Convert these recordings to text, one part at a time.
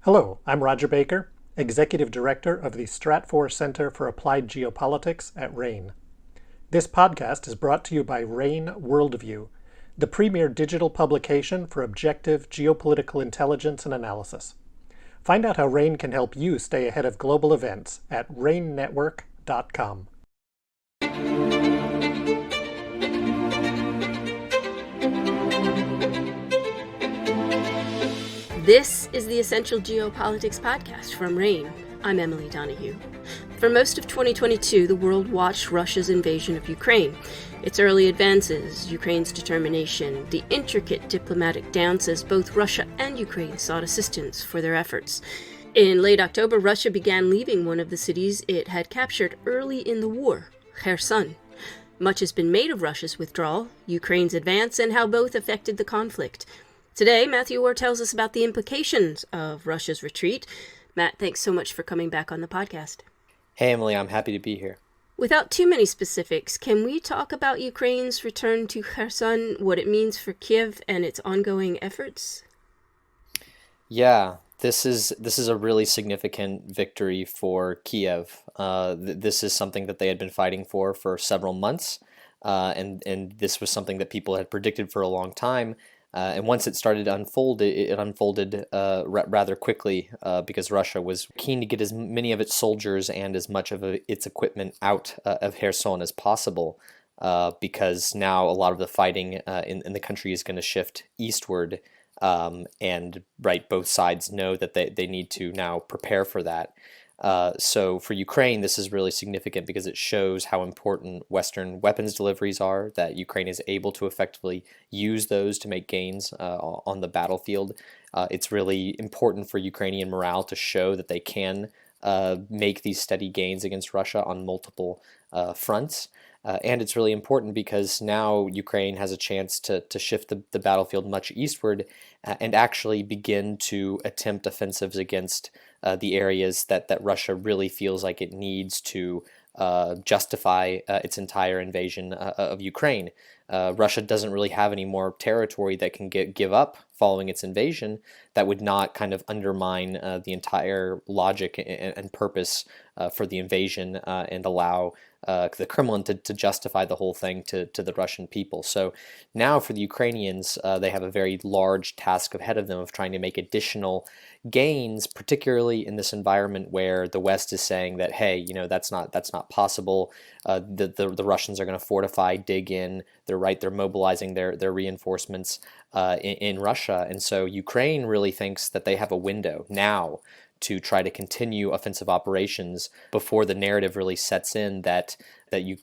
Hello, I'm Roger Baker, Executive Director of the Stratfor Center for Applied Geopolitics at RANE. This podcast is brought to you by RANE Worldview, the premier digital publication for objective geopolitical intelligence and analysis. Find out how RANE can help you stay ahead of global events at ranenetwork.com. This is the Essential Geopolitics podcast from RANE. I'm Emily Donahue. For most of 2022, the world watched Russia's invasion of Ukraine. Its early advances, Ukraine's determination, the intricate diplomatic dance as both Russia and Ukraine sought assistance for their efforts. In late October, Russia began leaving one of the cities it had captured early in the war, Kherson. Much has been made of Russia's withdrawal, Ukraine's advance, and how both affected the conflict. Today, Matthew Orr tells us about the implications of Russia's retreat. Matt, thanks so much for coming back on the podcast. Hey, Emily, I'm happy to be here. Without too many specifics, can we talk about Ukraine's return to Kherson, what it means for Kiev and its ongoing efforts? Yeah, this is a really significant victory for Kiev. This is something that they had been fighting for several months, and this was something that people had predicted for a long time. And once it started to unfold, it unfolded rather quickly because Russia was keen to get as many of its soldiers and as much of its equipment out of Kherson as possible because now a lot of the fighting in the country is going to shift eastward. And both sides know that they need to now prepare for that. So for Ukraine, this is really significant because it shows how important Western weapons deliveries are, that Ukraine is able to effectively use those to make gains on the battlefield. It's really important for Ukrainian morale to show that they can make these steady gains against Russia on multiple fronts. And it's really important because now Ukraine has a chance to shift the battlefield much eastward and actually begin to attempt offensives against the areas that Russia really feels like it needs to justify its entire invasion of Ukraine. Russia doesn't really have any more territory that can give up following its invasion that would not kind of undermine the entire logic and purpose for the invasion and allow the Kremlin to justify the whole thing to the Russian people. So now for the Ukrainians, they have a very large task ahead of them of trying to make additional gains, particularly in this environment where the West is saying that, hey, that's not possible. The Russians are going to fortify, dig in. They're mobilizing their reinforcements in Russia, and so Ukraine really thinks that they have a window now to try to continue offensive operations before the narrative really sets in that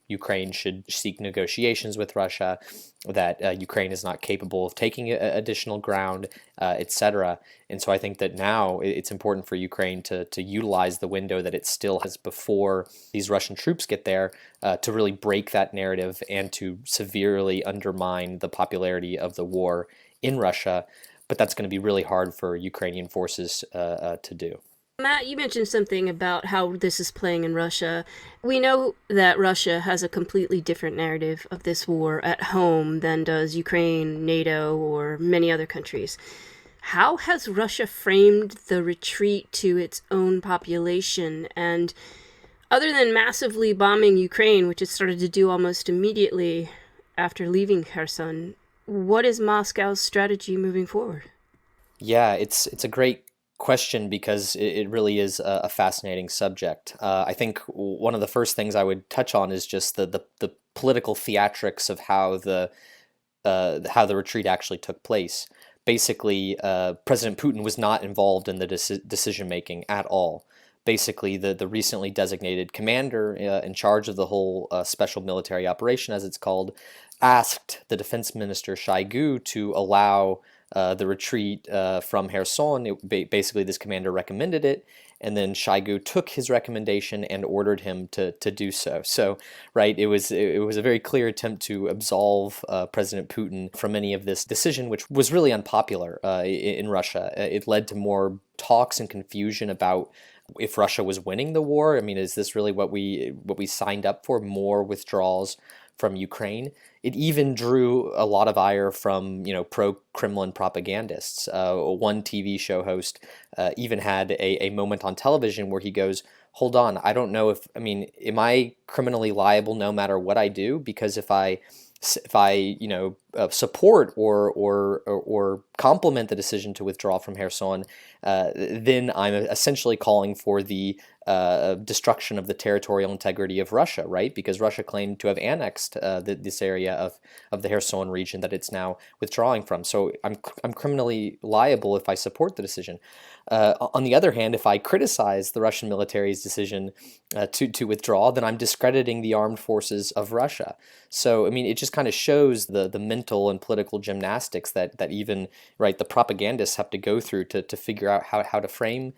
Ukraine should seek negotiations with Russia, that Ukraine is not capable of taking additional ground, etc. And so I think that now it's important for Ukraine to utilize the window that it still has before these Russian troops get there to really break that narrative and to severely undermine the popularity of the war in Russia. But that's going to be really hard for Ukrainian forces to do. Matt, you mentioned something about how this is playing in Russia. We know that Russia has a completely different narrative of this war at home than does Ukraine, NATO, or many other countries. How has Russia framed the retreat to its own population? And other than massively bombing Ukraine, which it started to do almost immediately after leaving Kherson, what is Moscow's strategy moving forward? Yeah, it's a great question because it really is a fascinating subject. I think one of the first things I would touch on is just the political theatrics of how the retreat actually took place. Basically, President Putin was not involved in the decision making at all. Basically, the recently designated commander in charge of the whole special military operation, as it's called, asked the defense minister Shoigu to allow the retreat from Kherson. Basically, this commander recommended it, and then Shoigu took his recommendation and ordered him to do so. So, it was a very clear attempt to absolve President Putin from any of this decision, which was really unpopular in Russia. It led to more talks and confusion about if Russia was winning the war. I mean, is this really what we signed up for? More withdrawals from Ukraine. It even drew a lot of ire from, pro-Kremlin propagandists. One TV show host even had a moment on television where he goes, "Hold on, I don't know am I criminally liable no matter what I do? Because if I support or compliment the decision to withdraw from Kherson, then I'm essentially calling for the destruction of the territorial integrity of Russia, right? Because Russia claimed to have annexed this area of the Kherson region that it's now withdrawing from. So I'm criminally liable if I support the decision. On the other hand, if I criticize the Russian military's decision to withdraw, then I'm discrediting the armed forces of Russia. So, it just kind of shows the mental and political gymnastics that even, right, the propagandists have to go through to figure out how to frame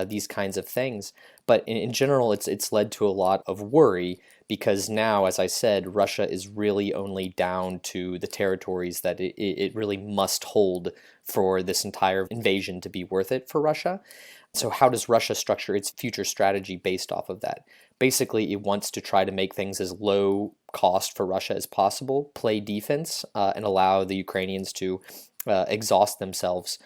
these kinds of things. But in general, it's led to a lot of worry because now, as I said, Russia is really only down to the territories that it really must hold for this entire invasion to be worth it for Russia. So how does Russia structure its future strategy based off of that? Basically, it wants to try to make things as low cost for Russia as possible, play defense, and allow the Ukrainians to exhaust themselves,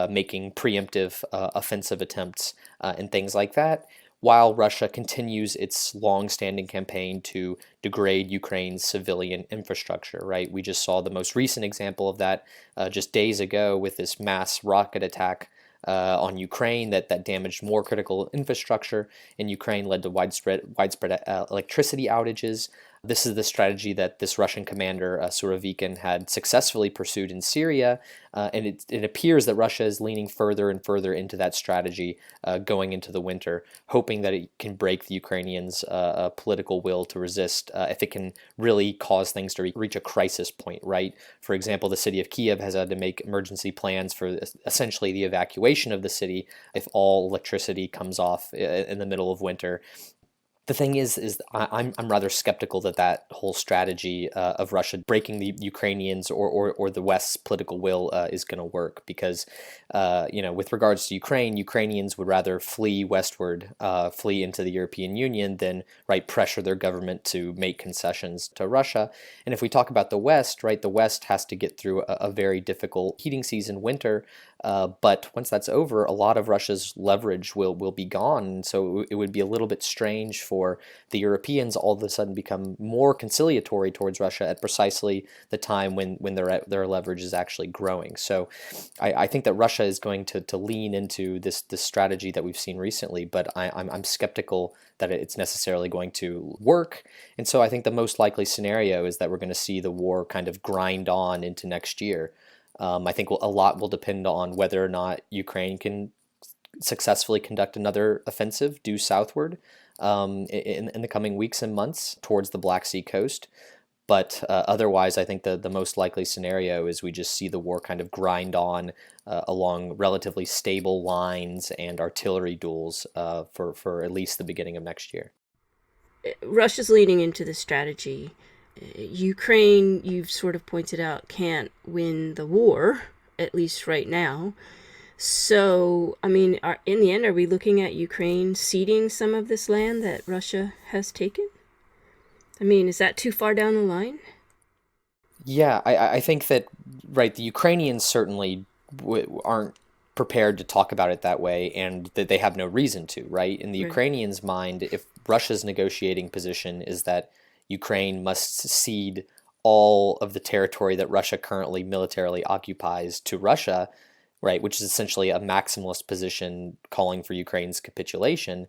making preemptive offensive attempts and things like that, while Russia continues its long-standing campaign to degrade Ukraine's civilian infrastructure, right? We just saw the most recent example of that just days ago with this mass rocket attack on Ukraine that damaged more critical infrastructure in Ukraine, led to widespread electricity outages. This is the strategy that this Russian commander, Surovikin, had successfully pursued in Syria, and it appears that Russia is leaning further and further into that strategy going into the winter, hoping that it can break the Ukrainians' political will to resist if it can really cause things to reach a crisis point, right? For example, the city of Kiev has had to make emergency plans for essentially the evacuation of the city if all electricity comes off in the middle of winter. The thing is I'm rather skeptical that whole strategy of Russia breaking the Ukrainians or the West's political will is going to work because, with regards to Ukraine, Ukrainians would rather flee westward, flee into the European Union than, right, pressure their government to make concessions to Russia. And if we talk about the West, right, the West has to get through a very difficult heating season, winter. But once that's over, a lot of Russia's leverage will be gone. And so it would be a little bit strange for the Europeans all of a sudden become more conciliatory towards Russia at precisely the time when their leverage is actually growing. So I think that Russia is going to lean into this strategy that we've seen recently, but I'm skeptical that it's necessarily going to work. And so I think the most likely scenario is that we're going to see the war kind of grind on into next year. I think a lot will depend on whether or not Ukraine can successfully conduct another offensive due southward in the coming weeks and months towards the Black Sea coast. But otherwise, I think the most likely scenario is we just see the war kind of grind on along relatively stable lines and artillery duels for at least the beginning of next year. Russia's leaning into this strategy. Ukraine, you've sort of pointed out, can't win the war, at least right now. So, in the end, are we looking at Ukraine ceding some of this land that Russia has taken? Is that too far down the line? Yeah, I think that, right, the Ukrainians certainly aren't prepared to talk about it that way, and that they have no reason to, right? In the Ukrainians' mind, if Russia's negotiating position is that Ukraine must cede all of the territory that Russia currently militarily occupies to Russia, right, which is essentially a maximalist position calling for Ukraine's capitulation,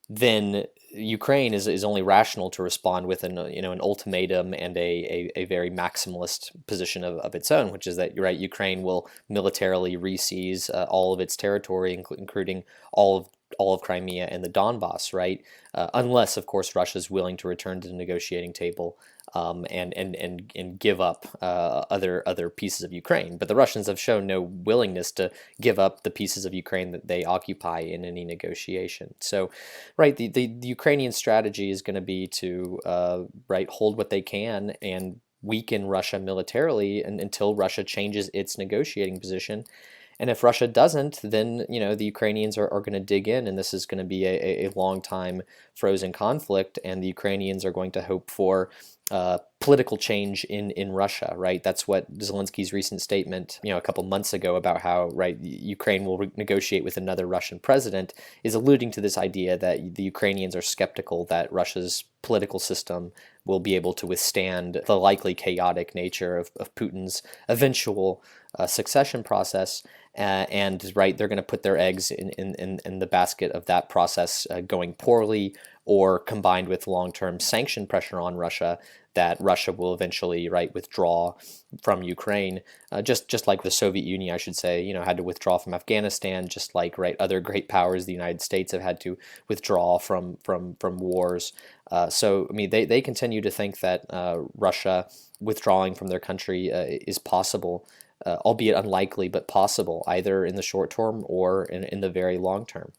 then Ukraine is only rational to respond with an ultimatum and a very maximalist position of its own, which is that, right, Ukraine will militarily re-seize all of its territory, including all of Crimea and the Donbass, right? Unless, of course, Russia is willing to return to the negotiating table and give up other pieces of Ukraine. But the Russians have shown no willingness to give up the pieces of Ukraine that they occupy in any negotiation. So, right, the Ukrainian strategy is going to be to hold what they can and weaken Russia militarily until Russia changes its negotiating position. And if Russia doesn't, then the Ukrainians are going to dig in, and this is going to be a long time frozen conflict, and the Ukrainians are going to hope for political change in Russia, right? That's what Zelensky's recent statement, a couple months ago about how, right, Ukraine will negotiate with another Russian president is alluding to this idea that the Ukrainians are skeptical that Russia's political system will be able to withstand the likely chaotic nature of Putin's eventual succession process. And right, they're going to put their eggs in the basket of that process going poorly, or combined with long-term sanction pressure on Russia, that Russia will eventually, right, withdraw from Ukraine, just like the Soviet Union, I should say, had to withdraw from Afghanistan, just like, right, other great powers, the United States, have had to withdraw from wars. So, I mean, they continue to think that Russia withdrawing from their country is possible, albeit unlikely, but possible, either in the short term or in the very long term.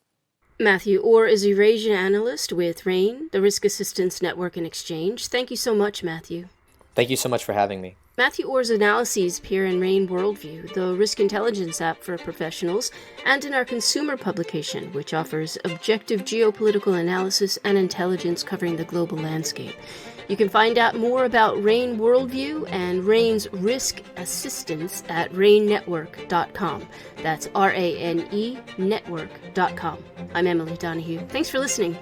Matthew Orr is a Eurasian analyst with RANE, the Risk Assistance Network and Exchange. Thank you so much, Matthew. Thank you so much for having me. Matthew Orr's analyses appear in RANE Worldview, the risk intelligence app for professionals, and in our consumer publication, which offers objective geopolitical analysis and intelligence covering the global landscape. You can find out more about RANE Worldview and RANE's risk assistance at ranenetwork.com. That's RANE network.com. I'm Emily Donahue. Thanks for listening.